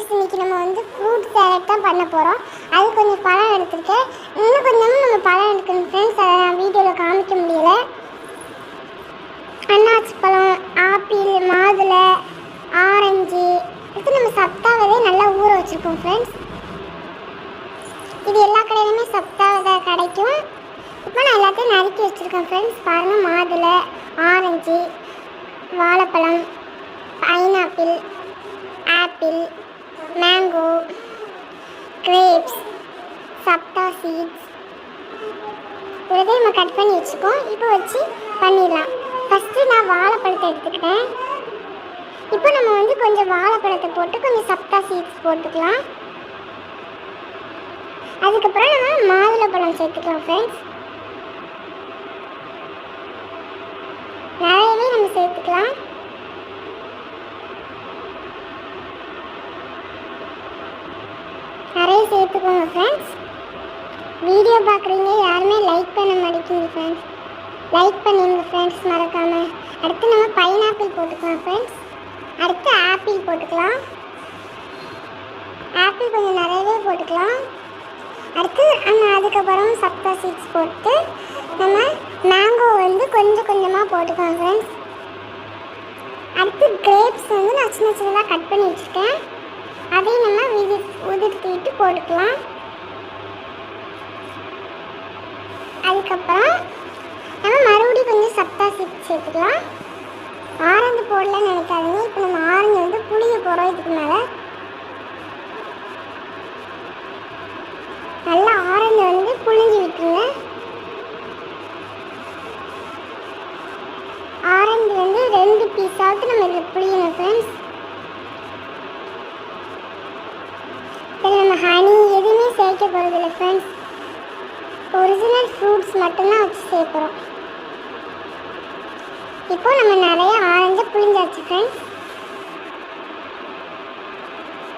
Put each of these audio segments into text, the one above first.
Friends, இன்றைக்கி நம்ம வந்து ஃப்ரூட் சேலட் தான் பண்ண போகிறோம். அது கொஞ்சம் பழம் எடுத்துருக்கேன். இன்னும் கொஞ்சமும் நம்ம பழம் எடுக்கணும் ஃப்ரெண்ட்ஸ். அதை நான் வீடியோவில் காமிக்க முடியல. அன்னாச்சி பழம், ஆப்பிள், மாதுளை, ஆரஞ்சு இது நம்ம சப்தாவதே நல்லா ஊற வச்சுருக்கோம் ஃப்ரெண்ட்ஸ். இது எல்லா கடையிலுமே சப்தாவதை கிடைக்கும். இப்போ நான் எல்லாத்தையும் நறுக்கி வச்சுருக்கேன் ஃப்ரெண்ட்ஸ். பாருங்கள், மாதுளை, ஆரஞ்சு, வாழைப்பழம், பைனாப்பிள், ஆப்பிள், மேங்கோ, கிரேப்ஸ், சப்தா சீட்ஸ் இதை நம்ம கட் பண்ணி வச்சுக்கோம். இப்போ வச்சு பண்ணிடலாம். ஃபஸ்ட்டு நான் வாழைப்பழத்தை எடுத்துக்கிட்டேன். இப்போ நம்ம வந்து கொஞ்சம் வாழைப்பழத்தை போட்டு கொஞ்சம் சப்தா சீட்ஸ் போட்டுக்கலாம். அதுக்கப்புறம் நம்ம மாதுளைப்பழம் சேர்த்துக்கலாம் ஃப்ரெண்ட்ஸ். நிறையவே நம்ம சேர்த்துக்கலாம். நிறைய சேர்த்துக்கோங்க ஃப்ரெண்ட்ஸ். வீடியோ பார்க்குறீங்க, யாருமே லைக் பண்ண மாட்டேங்குது ஃப்ரெண்ட்ஸ். லைக் பண்ணிடுங்க ஃப்ரெண்ட்ஸ் மறக்காமல். அடுத்து நம்ம பைனாப்பிள் போட்டுக்கலாம் ஃப்ரெண்ட்ஸ். அடுத்து ஆப்பிள் போட்டுக்கலாம். ஆப்பிள் கொஞ்சம் நிறையவே போட்டுக்கலாம். அடுத்து அதுக்கப்புறம் சப்தா சீட்ஸ் போட்டு நம்ம மேங்கோ வந்து கொஞ்சம் கொஞ்சமாக போட்டுக்கலாம் ஃப்ரெண்ட்ஸ். அடுத்து கிரேப்ஸ் வந்து நான் சின்ன சின்னதாக கட் பண்ணி வச்சுருக்கேன். அதையும் நம்ம உதிர்த்திட்டு போட்டுக்கலாம். அதுக்கப்புறம் நம்ம மறுபடியும் கொஞ்சம் சப்தா சீட்ஸ் சேர்த்துக்கலாம். ஆரஞ்சு போடலன்னு நினைக்காதீங்க. இப்போ நம்ம ஆரஞ்சு வந்து புளிய போகிறோம். இதுக்கு மேலே நல்லா ஆரஞ்சு வந்து புளிஞ்சு விட்டுருங்க. ஆரஞ்சு வந்து 2 பீஸாவது நம்ம இதில் புளியணும் ஃப்ரெண்ட்ஸ். இதில் நம்ம ஹனி எதுவுமே சேர்க்க போகிறதில்ல ஃப்ரெண்ட்ஸ். ஒரிஜினல் ஃப்ரூட்ஸ் மட்டும்தான் வச்சு சேர்க்குறோம். இப்போ நம்ம நிறைய ஆரஞ்சு புளிஞ்சாச்சு ஃப்ரெண்ட்ஸ்.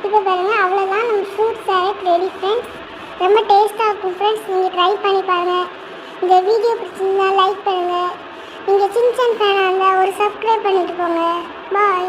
இப்போ பாருங்கள், அவ்வளோதான் நம்ம ஃப்ரூட் சேலட் ரெடி ஃப்ரெண்ட்ஸ். ரொம்ப டேஸ்ட்டாக இருக்கும் ஃப்ரெண்ட்ஸ். நீங்கள் ட்ரை பண்ணி பாருங்கள். இந்த வீடியோ பிடிச்சிருந்தா லைக் பண்ணுங்கள். நீங்கள் சின்சன் ஃபேனாக இருந்தால் ஒரு சப்ஸ்கிரைப் பண்ணிட்டு போங்க. பாய்.